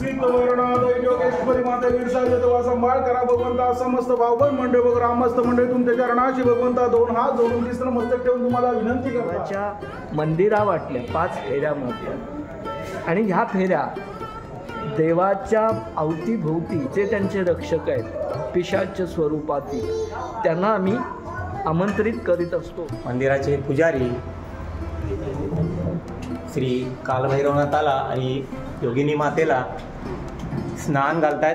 श्री योगेश्वरी माता वीरसाजे तेव्हा संभाळ करा भगवंता। समस्त भावबंद मंडळ व ग्रामस्थ मंडळ तुमच्या चरणाशी भगवंता दोन हात जोडून तिसरं मस्तक ठेवून तुम्हाला विनंती करतो। मंदिरा वाटल्या 5 फेऱ्या मारल्या आणि ह्या फेऱ्या देवाच्या अवतीभोवती जे त्यांचे रक्षक आहेत पिशाच स्वरूपातील त्यांना आम्ही आमंत्रित करीत असतो। मंदिराचे पुजारी श्री कालभैरवनाथाला आणि योगिनी मातेला स्नान घालतात।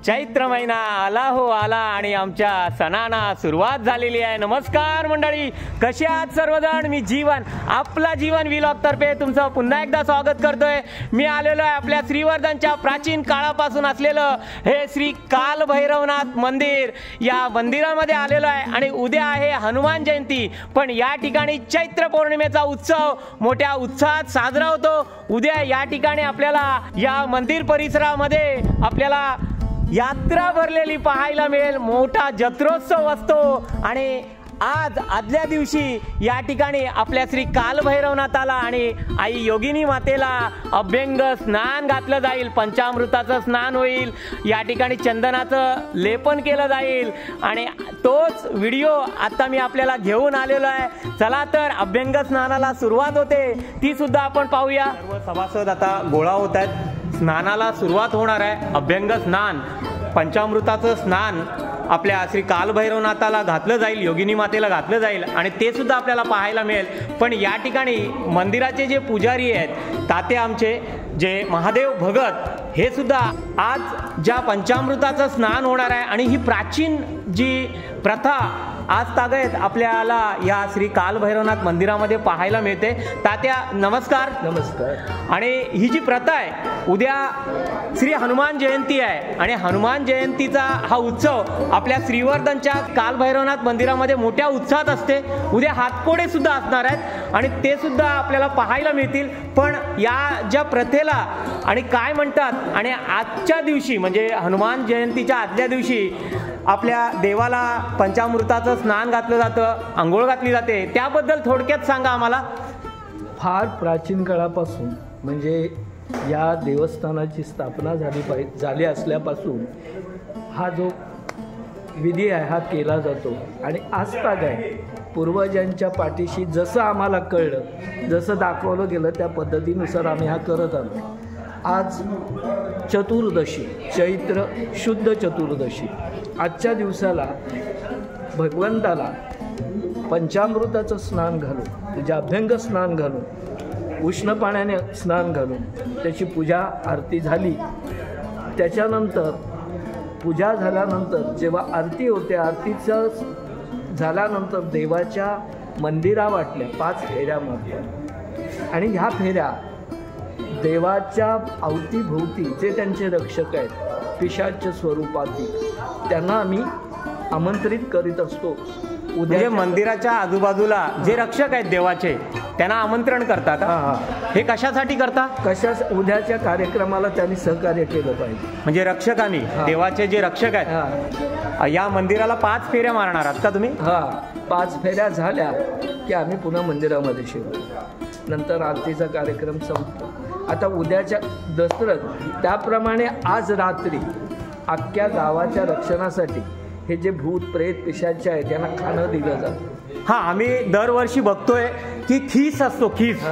चैत्र महिना आला हो आला आणि आमच्या सणांना सुरुवात झालेली आहे। नमस्कार मंडळी, कसे आहात सर्वजण? मी जीवन, आपला जीवन व्लॉग तर्फे तुमचं पुन्हा एकदा स्वागत करतोय। मी आलेलो आहे आपल्या श्रीवर्धनच्या प्राचीन काळापासून असलेलं हे श्री कालभैरवनाथ मंदिर। या मंदिरामध्ये आलेलो आहे आणि उद्या आहे हनुमान जयंती, पण या ठिकाणी चैत्र पौर्णिमेचा उत्सव मोठ्या उत्साहात साजरा होतो। उद्या या ठिकाणी आपल्याला या मंदिर परिसरामध्ये आपल्याला यात्रा भरलेली पाहायला मिळेल। मोठा जत्रोत्सव असतो आणि आज आदल्या दिवशी या ठिकाणी आपल्या श्री कालभैरवनाथाला आणि आई योगिनी मातेला अभ्यंग स्नान घातलं जाईल, पंचामृताचं स्नान होईल, या ठिकाणी चंदनाचं लेपन केलं जाईल आणि तोच व्हिडिओ आता मी आपल्याला घेऊन आलेलो आहे। चला तर अभ्यंग स्नानाला सुरुवात होते, ती सुद्धा आपण पाहूया। सर्व सभासद आता गोळा होत आहेत, स्नानाला सुरुवात होणार आहे। अभ्यंग स्नान, पंचामृताचं स्नान आपल्या श्री कालभैरवनाथाला घातलं जाईल, योगिनी मातेला घातलं जाईल आणि ते सुद्धा आपल्याला पाहायला मिळेल। पण या ठिकाणी मंदिराचे जे पुजारी आहेत ताते आमचे जे महादेव भगत हे सुद्धा आज ज्या पंचामृताचं स्नान होणार आहे आणि ही प्राचीन जी प्रथा आज तागत आपल्याला या श्री कालभैरवनाथ मंदिरामध्ये पाहायला मिळते। तात्या नमस्कार। नमस्कार। आणि ही जी प्रथा आहे, उद्या श्री हनुमान जयंती आहे आणि हनुमान जयंतीचा हा उत्सव आपल्या श्रीवर्धनच्या कालभैरवनाथ मंदिरामध्ये मोठ्या उत्साहात असते। उद्या हातकोडे सुद्धा असणार आहेत आणि ते सुद्धा आपल्याला पाहायला मिळतील। पण या ज्या प्रथेला आणि काय म्हणतात आणि आजच्या दिवशी म्हणजे हनुमान जयंतीच्या आदल्या दिवशी आपल्या देवाला पंचामृताचं स्नान घातलं जातं, अंघोळ घातली जाते, त्याबद्दल थोडक्यात सांगा आम्हाला। फार प्राचीन काळापासून म्हणजे या देवस्थानाची स्थापना झाली असल्यापासून हा जो विधी आहे हा केला जातो आणि आजताग आहे। पूर्वजांच्या पाठीशी जसं आम्हाला कळलं, जसं दाखवलं गेलं त्या पद्धतीनुसार आम्ही हा करत आलो। आज चतुर्दशी, चैत्र शुद्ध चतुर्दशी, आजच्या दिवसाला भगवंताला पंचामृताचं स्नान घालून, म्हणजे अभ्यंग स्नान घालून, उष्ण पाण्याने स्नान घालून त्याची पूजा आरती झाली। त्याच्यानंतर पूजा झाल्यानंतर जेव्हा आरती होते, आरतीचं झाल्यानंतर देवाच्या मंदिरा वाटल्या 5 फेऱ्या मारल्या आणि ह्या फेऱ्या देवाच्या अवतीभोवती जे त्यांचे रक्षक आहेत पिशाच स्वरूपातील त्यांना आम्ही आमंत्रित करीत असतो। उद्या मंदिराच्या आजूबाजूला जे रक्षक आहेत देवाचे त्यांना आमंत्रण करतात। हे कशासाठी करतात? उद्याच्या कार्यक्रमाला त्यांनी सहकार्य केलं पाहिजे। म्हणजे रक्षकांनी, देवाचे जे रक्षक आहेत या मंदिराला 5 फेऱ्या मारणार आहात का तुम्ही? 5 फेऱ्या झाल्या की आम्ही पुन्हा मंदिरामध्ये शिरतो, नंतर आरतीचा कार्यक्रम संपतो। आता उद्याच्या दसऱ्यात त्याप्रमाणे आज रात्री अख्ख्या गावाच्या रक्षणासाठी हे जे भूत प्रेत पिशाच आहेत त्यांना खाणं दिलं जातं। आम्ही दरवर्षी बघतोय की खीस असतो, खीस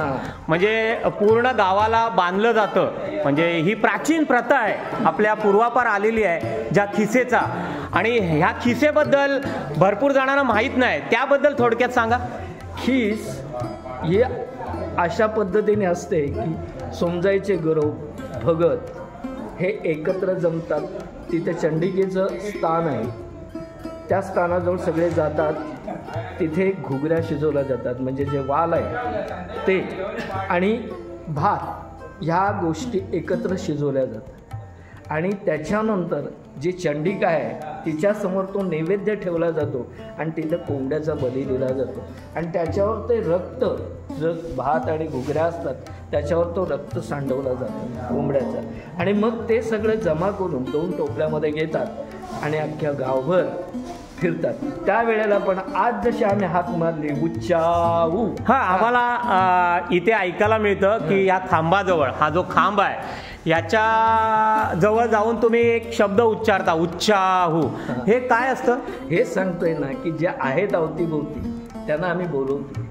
म्हणजे पूर्ण गावाला बांधलं जातं। म्हणजे ही प्राचीन प्रथा आहे, आपल्या पूर्वापार आलेली आहे ज्या खिसेचा, आणि ह्या खिसेबद्दल भरपूर जणांना माहीत नाही, त्याबद्दल थोडक्यात सांगा। खीस हे अशा पद्धतीने असते की समजायचे गुरु भगत हे एकत्र जमतात, तिथे चंडिकेचं स्थान आहे, त्या स्थानाजवळ सगळे जातात, तिथे घुगऱ्या शिजवल्या जातात, म्हणजे जे वाल आहे ते आणि भात ह्या गोष्टी एकत्र शिजवल्या जातात आणि त्याच्यानंतर जी चंडिका आहे तिच्यासमोर तो नैवेद्य ठेवला जातो आणि तिथे कोंबड्याचा बली दिला जातो आणि त्याच्यावर ते रक्त जो भात आणि घुगऱ्या असतात त्याच्यावर तो रक्त सांडवला जातो कोंबड्याचा, आणि मग ते सगळे जमा करून 2 टोपल्यामध्ये घेतात आणि अख्ख्या गावभर फिरतात. त्यावेळेला पण आज जशी आम्ही हाक मारली उच्चाऊ, हा आम्हाला इथे ऐकायला मिळतं की या खांबाजवळ, हा जो खांब आहे याच्या जवळ जाऊन तुम्ही एक शब्द उच्चारता, उच्चाहू. हे काय असतं? हे सांगतोय ना की जे आहेत अवतीभोवती त्यांना आम्ही बोलवतो,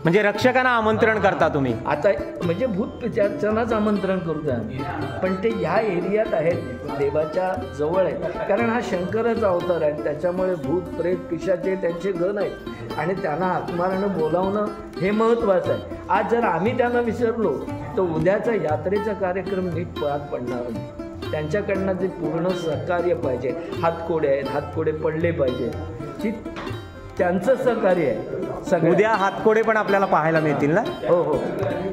म्हणजे रक्षकांना आमंत्रण करता तुम्ही. आता म्हणजे भूत पिशाचांनाच आमंत्रण करतो आम्ही, पण ते ह्या एरियात आहेत, देवाच्या जवळ आहेत, कारण हा शंकराचा अवतार आहे. त्याच्यामुळे भूत प्रेत पिशाचे त्यांचे गण आहेत आणि त्यांना हाक मारणं बोलावणं हे महत्त्वाचं आहे. आज जर आम्ही त्यांना विसरलो तर उद्याचा यात्रेचा कार्यक्रम नीट पार पडणार नाही. त्यांच्याकडनं जे पूर्ण सहकार्य पाहिजे, हातकोडे आहेत, हातकोडे पडले पाहिजे, की त्यांचं सहकार्य आहे. उद्या हातकोडे पण आपल्याला पाहायला मिळतील ना? हो हो.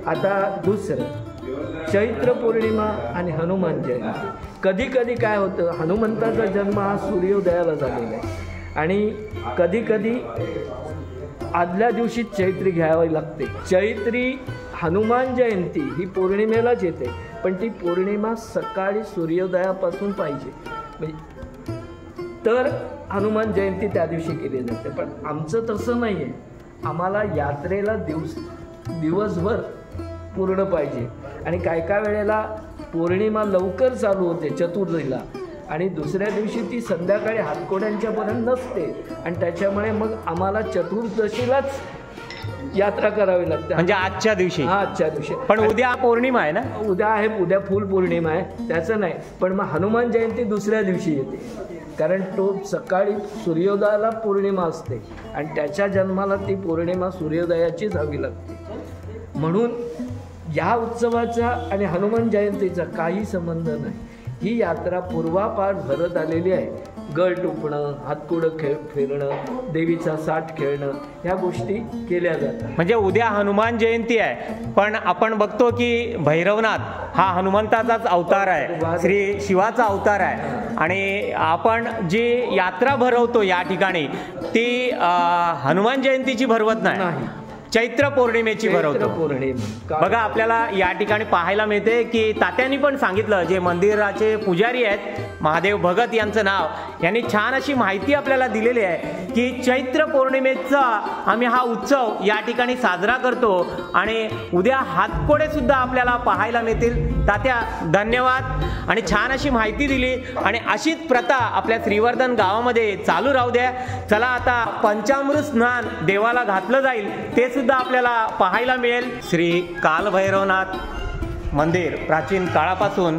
आता दुसरं, चैत्र पौर्णिमा आणि हनुमान जयंती. कधी कधी काय होतं, हनुमंताचा जन्म हा सूर्योदयाला झालेला आहे आणि कधी कधी आदल्या दिवशी चैत्री घ्यावी लागते. चैत्री हनुमान जयंती ही पौर्णिमेलाच येते, पण ती पौर्णिमा सकाळी सूर्योदयापासून पाहिजे, म्हणजे तर हनुमान जयंती त्या दिवशी केली जाते. पण आमचं तसं नाही आहे, आम्हाला यात्रेला दिवसभर पूर्ण पाहिजे. आणि काय काय वेळेला पौर्णिमा लवकर चालू होते चतुर्थीला आणि दुसऱ्या दिवशी ती संध्याकाळी हातकोड्यांच्यापर्यंत नसते आणि त्याच्यामुळे मग आम्हाला चतुर्दशीलाच यात्रा करावी लागते. म्हणजे आजच्या दिवशी? हा, आजच्या दिवशी. पण उद्या पौर्णिमा आहे ना? उद्या आहे, उद्या फुल पौर्णिमा आहे, त्याचं नाही. पण मग हनुमान जयंती दुसऱ्या दिवशी येते, कारण तो सकाळी सूर्योदयाला पौर्णिमा असते आणि त्याच्या जन्माला ती पौर्णिमा सूर्योदयाचीच हवी लागते. म्हणून या उत्सवाचा आणि हनुमान जयंतीचा काही संबंध नाही. ही यात्रा पूर्वापार भरत आलेली आहे. गळ टोपणं, हातकुडं फिरणं, देवीचा साठ खेळणं, ह्या गोष्टी केल्या जातात. म्हणजे उद्या हनुमान जयंती आहे, पण आपण बघतो की भैरवनाथ हा हनुमंताचाच अवतार आहे, श्री शिवाचा अवतार आहे. आणि आपण जी यात्रा भरवतो या ठिकाणी ती हनुमान जयंतीची भरवत नाही, चैत्र पौर्णिमेची भरवतो. बघा, आपल्याला या ठिकाणी पाहायला मिळते की तात्यांनी पण सांगितलं, जे मंदिराचे पुजारी आहेत महादेव भगत यांचं नाव, यांनी छान अशी माहिती आपल्याला दिलेली आहे की चैत्र पौर्णिमेचा आम्ही हा उत्सव या ठिकाणी साजरा करतो आणि उद्या हातकोडे सुद्धा आपल्याला पाहायला मिळतील. तात्या, धन्यवाद. आणि छान अशी माहिती दिली आणि अशीच प्रथा आपल्या श्रीवर्धन गावामध्ये चालू राहू द्या. चला, आता पंचामृत स्नान देवाला घातलं जाईल, ते सुद्धा आपल्याला पाहायला मिळेल. श्री कालभैरवनाथ मंदिर प्राचीन काळापासून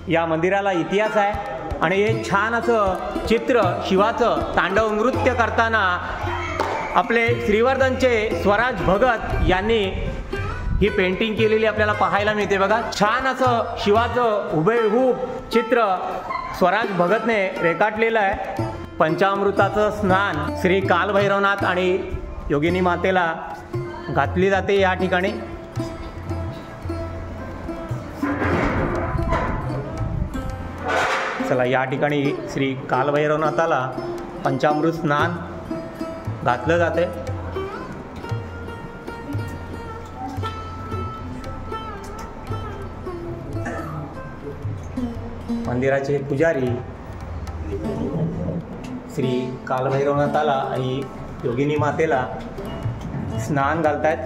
या मंदिराला इतिहास आहे आणि हे छान असं चित्र शिवाचं तांडव नृत्य करताना आपले श्रीवर्धनचे स्वराज भगत यांनी ही पेंटिंग केलेली आपल्याला पाहायला मिळते. बघा, छान असं शिवाचं हुबेहूब चित्र स्वराज भगतने रेखाटलेलं आहे. पंचामृताचं स्नान श्री कालभैरवनाथ आणि योगिनी मातेला घातली जाते या ठिकाणी. चला, या ठिकाणी श्री कालभैरवनाथाला पंचामृत स्नान घातलं जाते. मंदिराचे पुजारी श्री कालभैरवनाथाला आणि योगिनी मातेला स्नान घालतायत.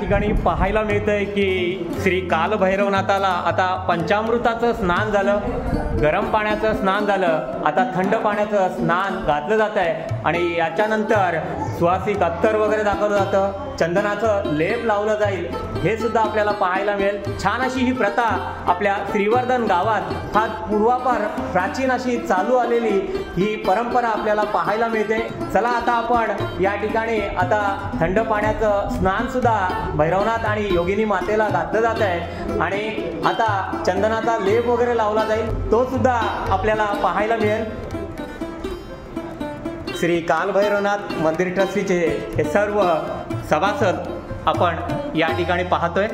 ठिकाणी पाहायला मिळतंय की श्री कालभैरवनाथाला आता पंचामृताचं स्नान झालं, गरम पाण्याचं स्नान झालं, आता थंड पाण्याचं स्नान घातलं जात आहे आणि याच्यानंतर सुवासिक अत्तर वगैरे दाखवलं जातं, चंदनाचं लेप लावलं जाईल, हे सुद्धा आपल्याला पाहायला मिळेल. छान अशी ही प्रथा आपल्या श्रीवर्धन गावात फार पूर्वापार प्राचीन अशी चालू आलेली ही परंपरा आपल्याला पाहायला मिळते. चला आता आपण या ठिकाणी आता थंड पाण्याचं स्नान सुद्धा भैरवनाथ आणि योगिनी मातेला घातलं जात आहे आणि आता चंदनाचा लेप वगैरे लावला जाईल, तो सुद्धा आपल्याला पाहायला मिळेल. श्री कालभैरवनाथ मंदिर ट्रस्टीचे हे सर्व सभासद आपण या ठिकाणी पाहतोय.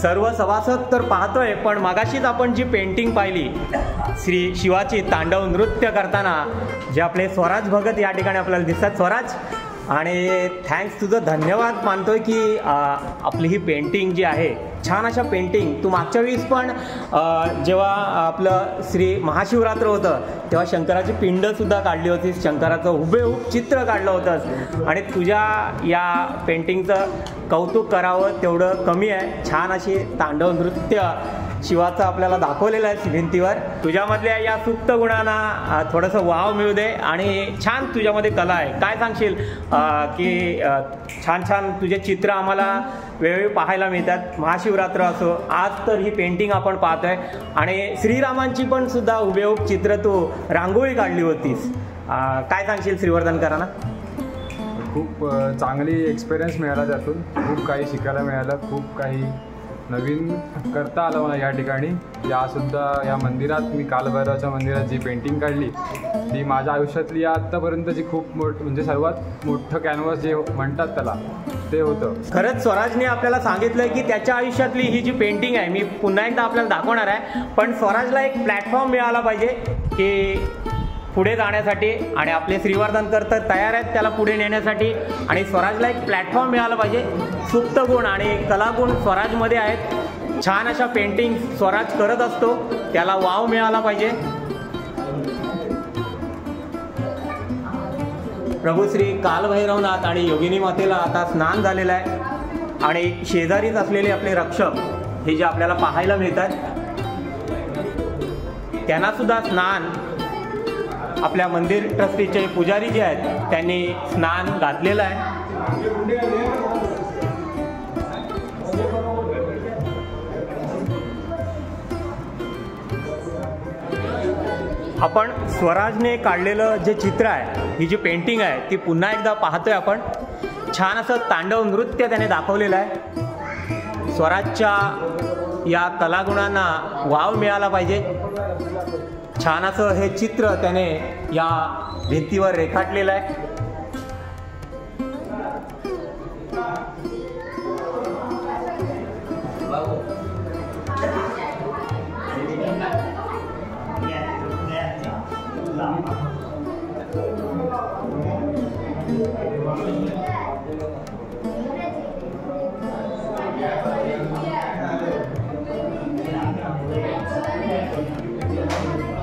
सर्व सभासद तर पाहतोय, पण मगाशीच आपण जी पेंटिंग पाहिली श्री शिवाची तांडव नृत्य करताना जे आपले स्वराज भगत या ठिकाणी आपल्याला दिसतात. स्वराज, आणि थँक्स, तुझं धन्यवाद मानतोय की आपली ही पेंटिंग जी आहे, छान अशा पेंटिंग तू मागच्या वेळेस पण जेव्हा आपलं श्री महाशिवरात्र होतं तेव्हा शंकराची पिंडसुद्धा काढली होतीस, शंकराचं हुबेहूब चित्र काढलं होतंस आणि तुझ्या या पेंटिंगचं कौतुक करावं तेवढं कमी आहे. छान अशी तांडव नृत्य शिवाचं आपल्याला दाखवलेलं आहे भिंतीवर. तुझ्यामधल्या या सुप्त गुणांना थोडंसं वाव मिळू दे आणि छान तुझ्यामध्ये कला आहे. काय सांगशील की छान छान तुझे चित्र आम्हाला वेळोवेळी पाहायला मिळतात, महाशिवरात्र असो, आज तर ही पेंटिंग आपण पाहतोय आणि श्रीरामांची पण सुद्धा हुबेहूब चित्र तू रांगोळी काढली होतीस. काय सांगशील श्रीवर्धनकरांना? खूप चांगली एक्सपिरियन्स मिळाला, त्यातून खूप काही शिकायला मिळालं, खूप काही नवीन करता आलं मला या ठिकाणी. या मंदिरात मी कालभैरवाच्या मंदिरात जी पेंटिंग काढली ती माझ्या आयुष्यातली आत्तापर्यंतची खूप म्हणजे सर्वात मोठं कॅनव्हास जे म्हणतात त्याला ते होतं. खरंच स्वराजने आपल्याला सांगितलंय की त्याच्या आयुष्यातली ही जी पेंटिंग आहे, मी पुन्हा एकदा आपल्याला दाखवणार आहे, पण स्वराजला एक प्लॅटफॉर्म मिळाला पाहिजे की पुढे जाण्यासाठी आणि आपले श्रीवर्धनकर तर तयार आहेत त्याला पुढे नेण्यासाठी आणि स्वराजला एक प्लॅटफॉर्म मिळाला पाहिजे. सुप्त गुण आणि कलागुण स्वराजमध्ये आहेत. छान अशा पेंटिंग स्वराज करत असतो, त्याला वाव मिळाला पाहिजे. प्रभू श्री कालभैरवनाथ आणि योगिनी मातेला आता स्नान झालेलं आहे आणि शेजारीच असलेले आपले रक्षक हे जे आपल्याला पाहायला मिळतात त्यांना सुद्धा स्नान आपल्या मंदिर ट्रस्टीचे पुजारी जे आहेत त्यांनी स्नान घातलेलं आहे. आपण स्वराजने काढलेलं जे चित्र आहे, ही जी पेंटिंग आहे ती पुन्हा एकदा पाहतोय आपण. छान असं तांडव नृत्य त्याने दाखवलेलं आहे. स्वराजच्या या कलागुणांना वाव मिळाला पाहिजे. छान असं हे चित्र त्याने या भिंतीवर रेखाटलेलं आहे.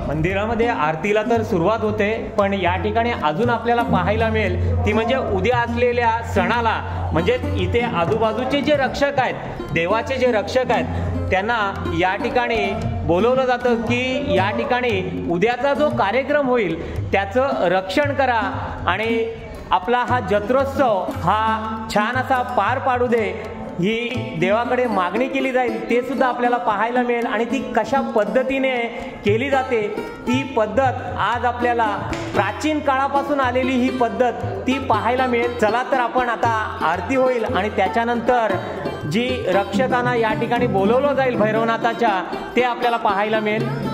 मंदिरामध्ये आरतीला तर सुरुवात होते, पण या ठिकाणी अजून आपल्याला पाहायला मिळेल ती म्हणजे उद्या असलेल्या सणाला, म्हणजे इथे आजूबाजूचे जे रक्षक आहेत, देवाचे जे रक्षक आहेत, त्यांना या ठिकाणी बोलवलं जातं की या ठिकाणी उद्याचा जो कार्यक्रम होईल त्याचं रक्षण करा आणि आपला हा जत्रोत्सव हा छान असा पार पाडू दे, ही देवाकडे मागणी केली जाईल. ते सुद्धा आपल्याला पाहायला मिळेल आणि ती कशा पद्धतीने केली जाते ती पद्धत आज आपल्याला प्राचीन काळापासून आलेली ही पद्धत ती पाहायला मिळेल. चला तर आपण आता आरती होईल आणि त्याच्यानंतर जी रक्षकांना या ठिकाणी बोलवलं जाईल भैरवनाथाच्या, ते आपल्याला पाहायला मिळेल.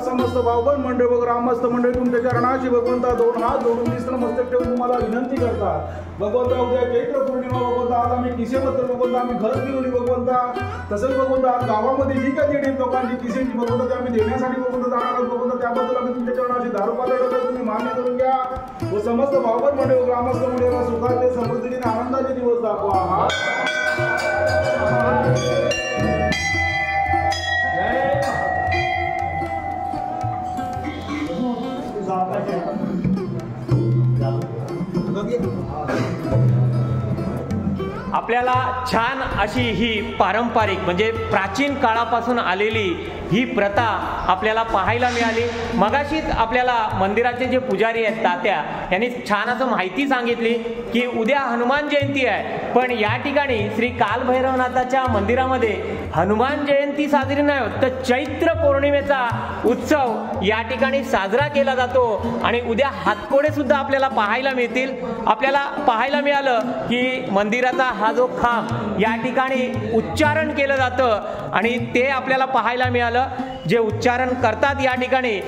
समस्त भावबंद मंडळी व ग्रामस्थ मंडळी तुमच्या चरणाशी भगवंता दोन हात जोडून तिसरं मस्तक ठेवून तुम्हाला विनंती करतात. भगवंता उद्या चैत्र पौर्णिमा भगवंता, आज आम्ही किसेबद्दल भगवंता आम्ही घर फिरवली भगवंता. तसंच भगवंता आज गावामध्ये जी काही देणी लोकांची किसेची भगवंता ते आम्ही देण्यासाठी भगवंता जाणार आहोत भगवंता. त्याबद्दल आम्ही तुमच्या चरणाशी दारोपात्र तुम्ही मान्य करून घ्या व समस्त भावबंद मंडळी व ग्रामस्थ मंडळीला सुखाचे समृद्धीने आनंदाचे दिवस दाखवा. आपल्याला छान अशी ही पारंपरिक म्हणजे प्राचीन काळापासून आलेली ही प्रथा आपल्याला पाहायला मिळाली. मगाशीच आपल्याला मंदिराचे जे पुजारी आहेत तात्या यांनी छान असं माहिती सांगितली की उद्या हनुमान जयंती आहे, पण या ठिकाणी श्री कालभैरवनाथाच्या मंदिरामध्ये हनुमान जयंती साजरी नाही होत, तर चैत्र पौर्णिमेचा उत्सव या ठिकाणी साजरा केला जातो. आणि उद्या हातकोडे सुद्धा आपल्याला पाहायला मिळतील. आपल्याला पाहायला मिळालं की मंदिराचा हा जो खांब या ठिकाणी उच्चारण केलं जातं आणि ते आपल्याला पाहायला मिळालं. जे उच्चारण करतात या ठिकाणी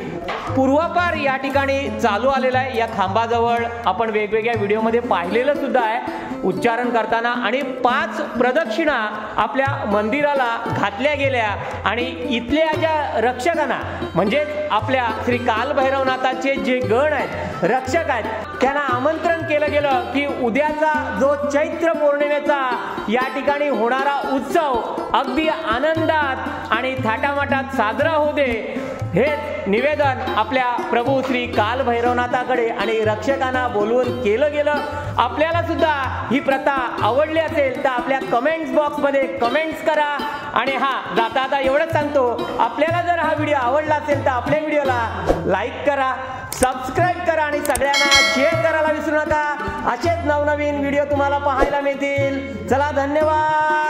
पूर्वापार या ठिकाणी चालू आलेला आहे. या खांबाजवळ आपण वेगवेगळ्या व्हिडिओमध्ये पाहिलेलं सुद्धा आहे उच्चारण करताना. आणि 5 प्रदक्षिणा आपल्या मंदिराला घातल्या गेल्या आणि इथल्या ज्या रक्षकांना म्हणजे आपल्या श्री कालभैरवनाथाचे जे गण आहेत, रक्षक आहेत, त्यांना आमंत्रण केलं गेलं की उद्याचा जो चैत्र पौर्णिमेचा या ठिकाणी होणारा उत्सव अगदी आनंदात आणि थाटामाटात साजरा होऊ दे, हे निवेदन आपल्या प्रभू श्री कालभैरवनाथाकडे आणि रक्षकांना बोलवून केलं गेलं. आपल्याला सुद्धा ही प्रथा आवडली असेल तर आपल्या कमेंट्स बॉक्समध्ये कमेंट्स करा. आणि जाता आता एवढंच सांगतो, आपल्याला जर हा व्हिडिओ आवडला असेल तर आपल्या व्हिडिओला लाईक करा, सबस्क्राईब करा आणि सगळ्यांना शेअर करायला विसरू नका. असेच नवनवीन व्हिडिओ तुम्हाला पाहायला मिळतील. चला, धन्यवाद.